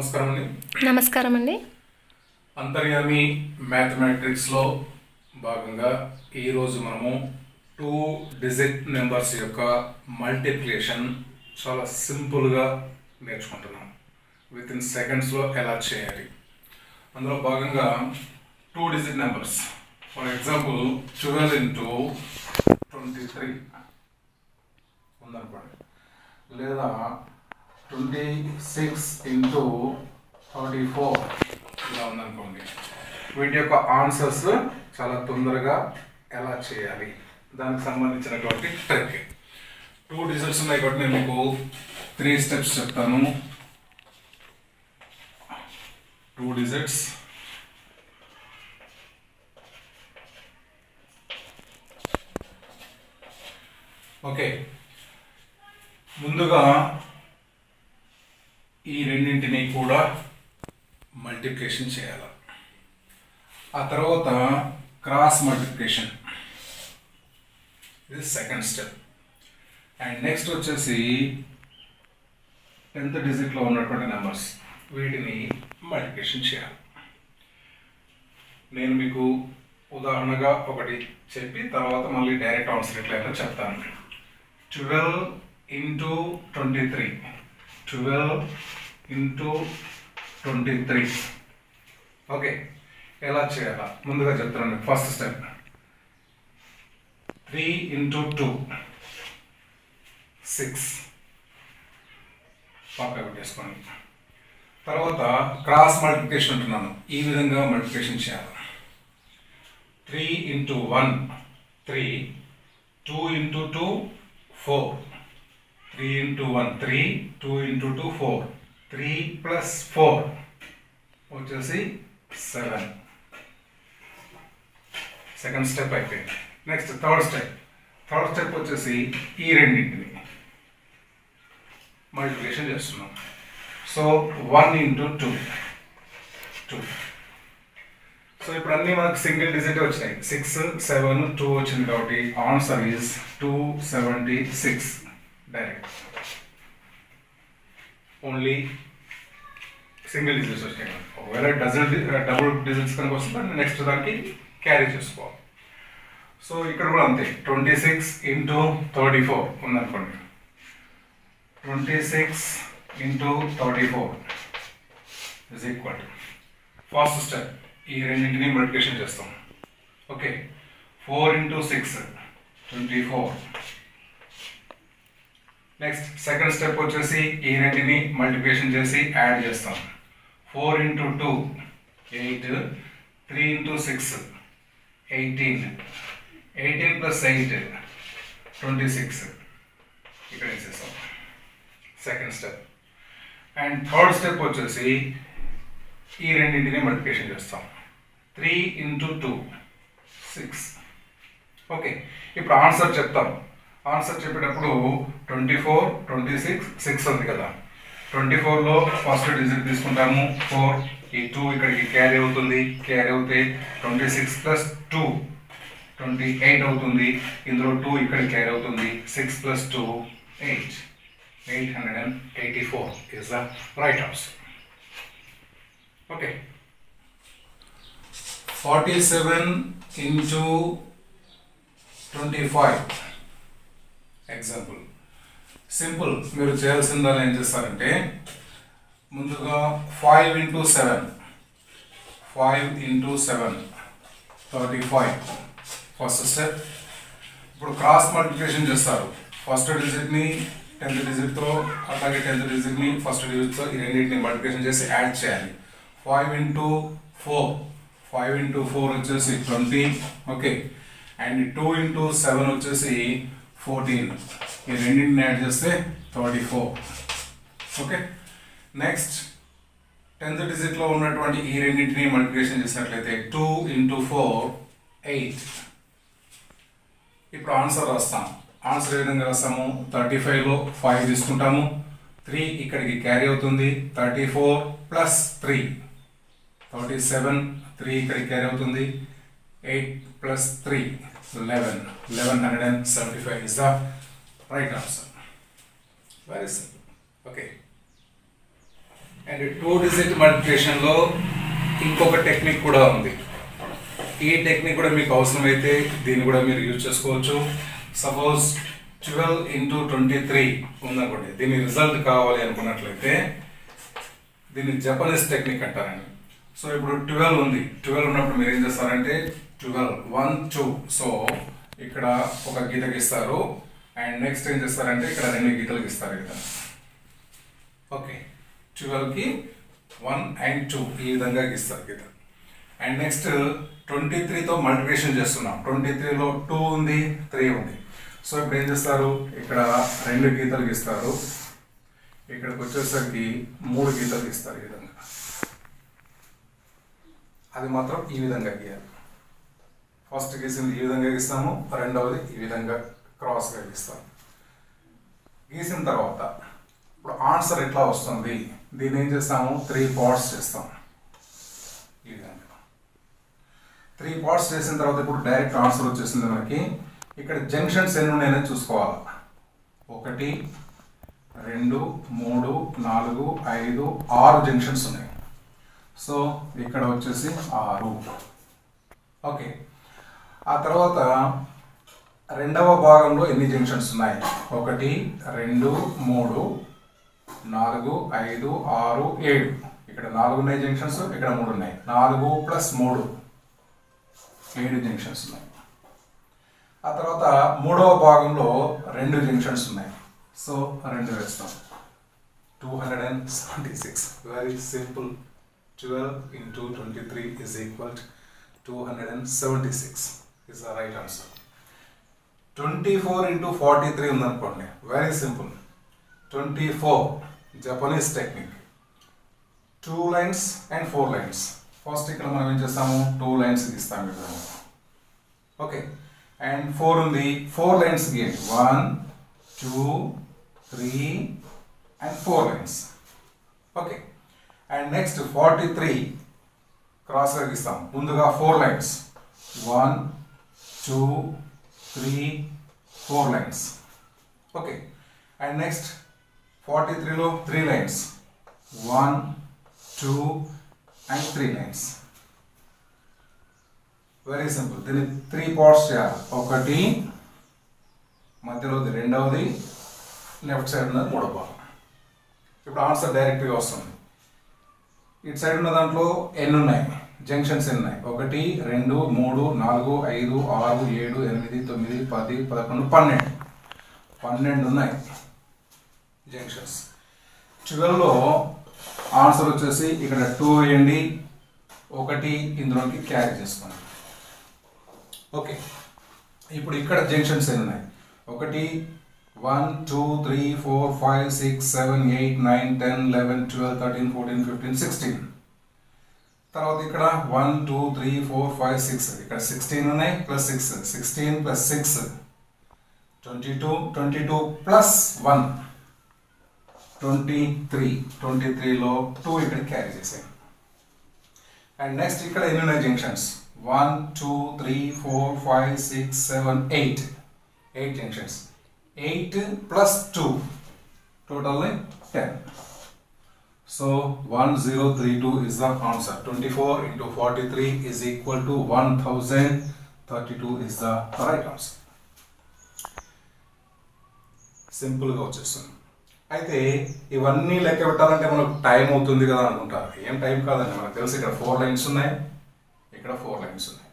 నమస్కారం అండి. నమస్కారం అండి. అంతర్యామి మ్యాథమెటిక్స్లో భాగంగా ఈరోజు మనము 2 డిజిట్ నెంబర్స్ యొక్క మల్టిప్లికేషన్ చాలా సింపుల్గా నేర్చుకుంటున్నాం. విత్ ఇన్ సెకండ్స్లో ఎలా చేయాలి అందులో భాగంగా 2 digit numbers, for example 12 into 23 ఉందనుకోండి, లేదా 26 into 34 ఇలా ఉందనుకోండి. వీటి యొక్క ఆన్సర్స్ చాలా తొందరగా ఎలా చేయాలి దానికి సంబంధించినటువంటి ట్రిక్. 2 డిజిట్స్ ఉన్నాయి కాబట్టి నేను మీకు 3 స్టెప్స్ చెప్తాను. 2 డిజిట్స్, ఓకే. ముందుగా ఈ రెండింటిని కూడా మల్టిప్లికేషన్ చేయాలి. ఆ తర్వాత క్రాస్ మల్టిప్లికేషన్, ఇది సెకండ్ స్టెప్. అండ్ నెక్స్ట్ వచ్చేసి 10th డిజిట్లో ఉన్నటువంటి నెంబర్స్, వీటిని మల్టిప్లికేషన్ చేయాలి. నేను మీకు ఉదాహరణగా ఒకటి చెప్పి తర్వాత మళ్ళీ డైరెక్ట్ ఆన్సర్ ఎట్లయినా చెప్తాను. 12 into 23, 12 into 23. ఓకే, ఎలా చేయాలా ముందుగా చెప్తున్నాను. ఫస్ట్ స్టెప్ 3 into 2, 6 పక్క పెట్టేసుకోండి. తర్వాత క్రాస్ మల్టిప్లికేషన్ అంటున్నాను, ఈ విధంగా మల్టిప్లికేషన్ చేయాలి. 3 into 1, 3, 2 into 2, 4, 3 into 1, 3, 2 into 2, 4, 3 plus 4 వచ్చేసి 7. సెకండ్ స్టెప్ అయిపోయింది. నెక్స్ట్ థర్డ్ స్టెప్ వచ్చేసి ఈ రెండింటిని మల్టిప్లికేషన్ చేస్తున్నాం. So 1 into 2, 2. సో ఇప్పుడు అన్నీ మనకు సింగిల్ డిజిట్ వచ్చినాయి. 6, 7, 2 వచ్చింది కాబట్టి answer is 276 direct. Only single digits వచ్చినాయి. ఒకవేళ డబుల్ డిజిట్స్ కనుక వస్తే నెక్స్ట్ దానికి క్యారీ చేసుకోవాలి. సో ఇక్కడ కూడా అంతే. 26 into 34 ఉందనుకోండి, 26 into 34 is equal to first step, ఈ రెండింటిని మల్టిప్లికేషన్ చేస్తాం. Okay, 4 into 6, 24. Next second step వచ్చేసి ఈ రెండింటిని మల్టిప్లికేషన్ చేసి యాడ్ చేస్తాం. 4 into 2, 8, 3 into 6, 18, 18 plus 8, 26 ఇక్కడ వేసేస్తాం. Second step. And third step వచ్చేసి ఈ రెండింటిని మల్టిప్లికేషన్ చేస్తాం. 3 into 2, 6. ఓకే, ఇప్పుడు ఆన్సర్ చెప్తాం. ఆన్సర్ చెప్పేటప్పుడు 24, 26, 6 ఉంది కదా. 24లో ఫస్ట్ డిజిట్ తీసుకుంటాము 4, ఈ 2 ఇక్కడికి క్యారీ అవుతుంది. క్యారీ అవుతే 26 plus 2, 28 అవుతుంది. ఇందులో 2 ఇక్కడ క్యారీ అవుతుంది. 6 plus 2, 8. 884 is the right answer. Okay. 47 into 25. Example simple. మీరు చేయాల్సిందని ఏం చేస్తారంటే ముందుగా 5 into 7, 5 into 7, 35 ఫస్ట్ స్టెప్. ఇప్పుడు క్రాస్ మల్టిప్లికేషన్ చేస్తారు. ఫస్ట్ డిజిట్ని 10th డిజిట్తో, అలాగే 10th డిజిట్ని ఫస్ట్ డిజిట్తో, ఈ రెండింటిని మల్టిప్లికేషన్ చేసి యాడ్ చేయాలి. 5 into 4, 5 into 4 వచ్చేసి 20. ఓకే, అండ్ 2 into 7 వచ్చేసి 14. ఈ రెండింటిని యాడ్ చేస్తే 34. ఓకే, నెక్స్ట్ 10th డిజిట్లో ఉన్నటువంటి ఈ రెండింటిని మల్టిప్లికేషన్ చేసినట్లయితే 2 into 4, 8. ఇప్పుడు ఆన్సర్ రాస్తాం. ఆన్సర్ ఏ విధంగా రాస్తాము? 35లో 5 తీసుకుంటాము, 3 ఇక్కడికి క్యారీ అవుతుంది. 34 plus 3, 37, 3 ఇక్కడికి క్యారీ అవుతుంది. 8 plus 3, 11. 1175 is the right answer. Very simple. Okay. And 2 digit మల్టిప్లికేషన్లో ఇంకొక టెక్నిక్ కూడా ఉంది. ఈ టెక్నిక్ కూడా మీకు అవసరమైతే దీన్ని కూడా మీరు యూజ్ చేసుకోవచ్చు. సపోజ్ 12 into 23 ఉందనుకోండి, దీని రిజల్ట్ కావాలి అనుకున్నట్లయితే దీన్ని జపనీస్ టెక్నిక్ అంటారండి. సో ఇప్పుడు 12 ఉంది, 12 ఉన్నప్పుడు మీరు ఏం చేస్తారంటే 12 1 2, సో ఇక్కడ ఒక గీత గీస్తారు అండ్ నెక్స్ట్ ఏం చేస్తారంటే ఇక్కడ 2 గీతలు గీస్తారు కదా. ఓకే, 12కి 1 and 2 ఈ విధంగా గీస్తారు గీత. అండ్ నెక్స్ట్ 23తో మల్టిప్లికేషన్ చేస్తున్నాం. 23లో 2 ఉంది, 3 ఉంది. సో ఇప్పుడు ఏం చేస్తారు, ఇక్కడ 2 గీతలు గీస్తారు, ఇక్కడికి వచ్చేసరికి 3 గీతలు గీస్తారు ఈ విధంగా. అది మాత్రం ఈ విధంగా గీయాలి. ఫస్ట్ గీసింది ఈ విధంగా గీస్తాము, రెండవది ఈ విధంగా క్రాస్గా గీస్తాము. గీసిన తర్వాత ఇప్పుడు ఆన్సర్ ఎట్లా వస్తుంది, దీన్ని ఏం చేస్తాము 3 పార్ట్స్ చేస్తాం. ఈ విధంగా 3 పార్ట్స్ చేసిన తర్వాత ఇప్పుడు డైరెక్ట్ ఆన్సర్ వచ్చేసింది మనకి. ఇక్కడ జంక్షన్స్ ఎన్ని ఉన్నాయని చూసుకోవాలి. 1 2 3 4 5 6 జంక్షన్స్ ఉన్నాయి. సో ఇక్కడ వచ్చేసి 6. ఓకే, ఆ తర్వాత రెండవ భాగంలో ఎన్ని జంక్షన్స్ ఉన్నాయి, 1 2 3 4 5 6 7. ఇక్కడ 4 ఉన్నాయి జంక్షన్స్, ఇక్కడ 3 ఉన్నాయి. 4 + 3 7 జంక్షన్స్ ఉన్నాయి. ఆ తర్వాత మూడవ భాగంలో 2 జంక్షన్స్ ఉన్నాయి. సో 2 వేస్తాం, 276. Very simple. 12 into 23 is equal to 276 is the right answer. 24 into 43 ఉందనుకోండి, very simple. 24 Japanese technique, 2 lines and 4 lines. First ఇక్కడ మనం ఏం చేస్తాము 2 lines గీస్తాము ఇక్కడ. ఓకే, అండ్ 4 ఉంది, 4 lines గీయండి. 1 2 3 and 4 lines. Okay, and next 43 క్రాస్గా గీస్తాం. ముందుగా 4 lines, 1 2 3 4 lines. Okay, and next 43లో 3 lines, 1 2 and 3 lines. Very simple. దీన్ని 3 పార్ట్స్ చేయాలి. 1 మధ్యలోది, రెండవది లెఫ్ట్ సైడ్ ఉన్నది, మూడో భాగం. ఇప్పుడు ఆన్సర్ డైరెక్ట్గా వస్తుంది. ఇటు సైడ్ ఉన్న దాంట్లో ఎన్ని ఉన్నాయి, జంక్షన్స్ ఎన్ని ఉన్నాయి, 1 2 3 4 5 6 7 8 9 10 11 12 ఉన్నాయి జంక్షన్స్. 12లో ఆన్సర్ వచ్చేసి ఇక్కడ 2 వేయండి, 1 ఇందులోకి క్యారీ చేసుకోండి. ఓకే, ఇప్పుడు ఇక్కడ జంక్షన్స్ ఎన్ని ఉన్నాయి, 1 1 2 3 4 5 6 7 8 9 10 11 12 13 14 15 16. తర్వాత ఇక్కడ 1 2 3 4 5 6, ఇక్కడ 16 ఉన్నాయి ప్లస్ 6, 16 ప్లస్ 6 22, 22 ప్లస్ 1 23, 23లో 2 ఇక్కడ క్యారీ చేసాయి. అండ్ నెక్స్ట్ ఇక్కడ ఎన్ని ఉన్నాయి junctions, 1 2 3 4 5 6 7 8 junctions. 8 plus 2 totally 10. So 1032 is the answer. 24 into 43 is equal to 1032 is the right answer. సింపుల్గా వచ్చేస్తుంది. అయితే ఇవన్నీ లెక్క పెట్టాలంటే మనకు టైం అవుతుంది కదా అనుకుంటారు. ఏం టైం కాదండి, మనకు తెలుసు ఇక్కడ 4 lines ఉన్నాయి, ఇక్కడ 4 lines ఉన్నాయి.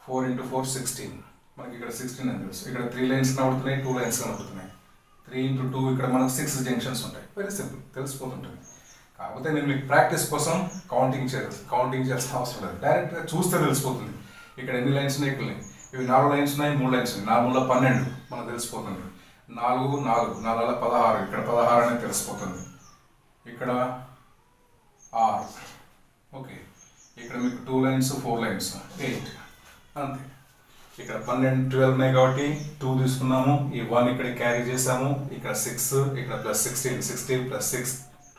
4 into 4 16, మనకి ఇక్కడ 16 అని తెలుసు. ఇక్కడ 3 lines కనబడుతున్నాయి, 2 lines కనబడుతున్నాయి. 3 into 2 ఇక్కడ మనకు 6 జంక్షన్స్ ఉంటాయి. వెరీ సింపుల్, తెలిసిపోతుంటుంది. కాకపోతే నేను మీకు ప్రాక్టీస్ కోసం కౌంటింగ్ చేయాల్సిన అవసరం లేదు, డైరెక్ట్గా చూస్తే తెలిసిపోతుంది. ఇక్కడ ఎన్ని లైన్స్ ఉన్నాయి, ఇక్కడ ఇవి 4 lines ఉన్నాయి, 3 lines ఉన్నాయి. 4 12 మనకు తెలిసిపోతుంది. 4 4 4 16, ఇక్కడ 16 అనేది తెలిసిపోతుంది. ఇక్కడ 6. ఓకే, ఇక్కడ మీకు 2 lines 4 lines 8 అంతే. ఇక్కడ 12 12 ఉన్నాయి కాబట్టి 2 తీసుకున్నాము, ఈ 1 ఇక్కడ క్యారీ చేసాము, ఇక్కడ 6, ఇక్కడ ప్లస్ 16 16 ప్లస్ 6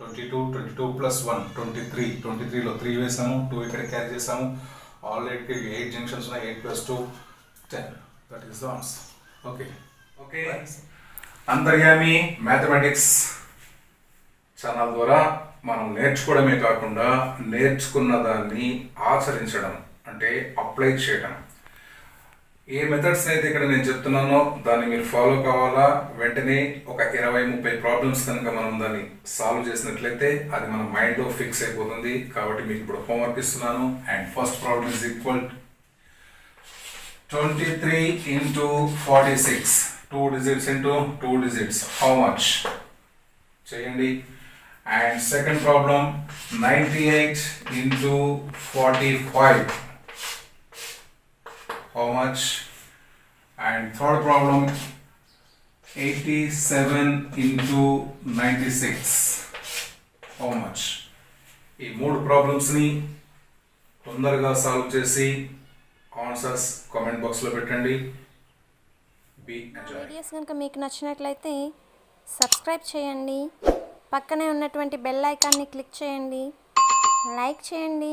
22 22 ప్లస్ 1 23, 23లో 3 వేసాము, 2 ఇక్కడ క్యారీ చేసాము. ఆల్రెడీ 8 జంక్షన్స్ ఉన్నాయి, 8 plus 2 10. That is the answer. Okay okay, అంతర్యామి మ్యాథమెటిక్స్ ఛానల్ ద్వారా మనం నేర్చుకోవడమే కాకుండా నేర్చుకున్న దాన్ని ఆచరించడం అంటే అప్లై చేయడం. ఏ మెథడ్స్ అయితే ఇక్కడ నేను చెప్తున్నానో దాన్ని మీరు ఫాలో కావాలా. వెంటనే ఒక 20-30 ప్రాబ్లమ్స్ కనుక మనం దాన్ని సాల్వ్ చేసినట్లయితే అది మన మైండ్లో ఫిక్స్ అయిపోతుంది. కాబట్టి మీకు ఇప్పుడు హోంవర్క్ ఇస్తున్నాను. And first problem is equal 23 into 46. 2 digits into 2 digits. How much? చేయండి. And second problem 98 into 45. How much? And third problem 87 into 96. How much? ఈ మూడు ప్రాబ్లమ్స్ని తొందరగా సాల్వ్ చేసి ఆన్సర్స్ కామెంట్ బాక్స్లో పెట్టండి. వీడియోస్ కనుక మీకు నచ్చినట్లయితే సబ్స్క్రైబ్ చేయండి, పక్కనే ఉన్నటువంటి బెల్ ఐకాన్ని క్లిక్ చేయండి, లైక్ చేయండి,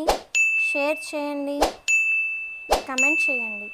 షేర్ చేయండి, కమెంట్ చేయండి.